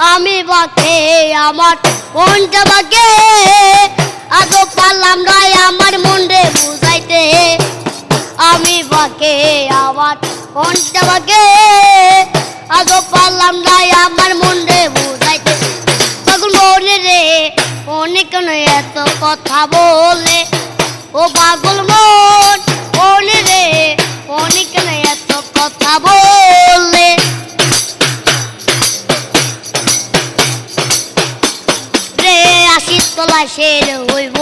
আমি বাকে আমার মনটা বাকে আজও পারলাম না আমার মনরে বুঝাইতে আমি বাকে আমার মনটা বাকে আজও পারলাম না আমার মনরে বুঝাইতে পাগল মনে রে মনে কেন এত কথা বলে ও পাগল মন মনে রে মনে কেন এত কথা বলে রে আশির তলায় শের হইব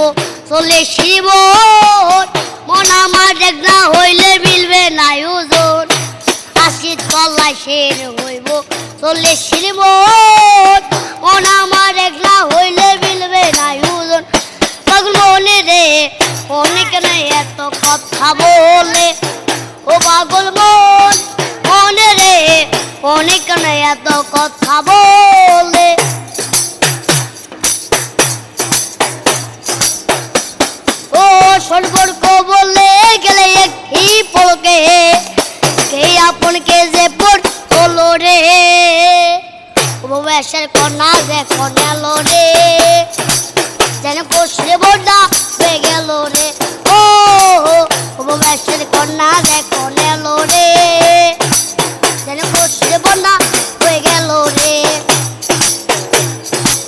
চলে শিবন মন আমার দেখনা হইলে মিলবে না ওজন আশির তলায় শের হইব চলে শিবন মন আমার দেখনা হইলে মিলবে না ওজন পাগল মনে রে মনে কেন এত কথা বলে ও পাগল মন মনে রে মনে কেন এত কথা বলে ও সম্পর্ক বলে গেলে একটি পলকে কে আপনকে যে পড়লো রে বয়সের কন্যা দেখো গেল রে যেন কষলে বন্যা হয়ে গেল রে ও বয়সের কন্যা দেখো গেল রে যেন কষলে বন্যা হয়ে গেল রে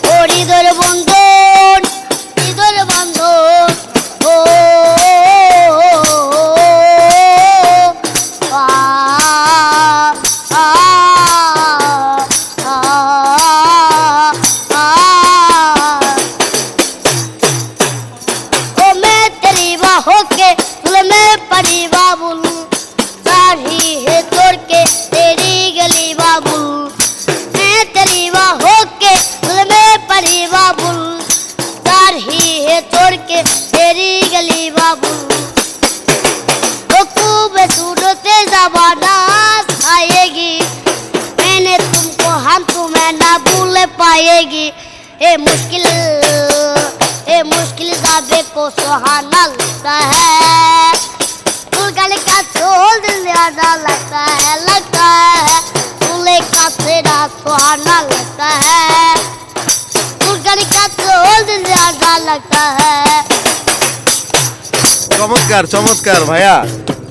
ও হৃদয়ের বন্ধন হৃদয়ের বন্ধন ও होके तुल में पड़ी बाबुल सारी है तोड़ के तेरी गली बाबुल मैं तेरी वाह होके तुल में पड़ी बाबुल सारी है तोड़ के तेरी गली बाबुल तो खूब सूरते ज़बाना आएगी मैंने तुमको हम तुम्हें ना भूल पाएगी ये मुश्किल ज़ाबे को सुहाना लगता है तुलगले का चोल दिल ज़्यादा लगता है तुले का तेरा सुहाना लगता है तुलगले का चोल दिल ज़्यादा लगता है চমৎকার চমৎকার ভাইয়া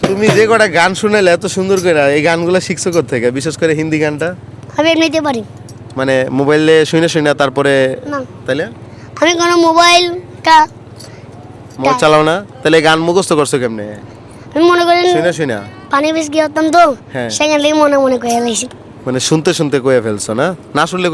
তুমি যে কটা গান শুনাইলে এত সুন্দর করে এই গানগুলো শিখছো কোথা থেকে বিশেষ করে হিন্দি গানটা আমি এমনিতে পারি মানে মোবাইলে শুনে শুনে তারপরে না তাইলে আমি কোনো মোবাইলটা মোবাইল চালাও না তাহলে গান মুখস্থ করছো কেমনে আমি মনে করেন শুনে শুনে পানি বেশ গিয়ে হতাম তো হ্যাঁ। সেখান থেকে মনে মনে করে লাইছি মানে শুনতে শুনতে কয়ে ফেলছো না না শুনলে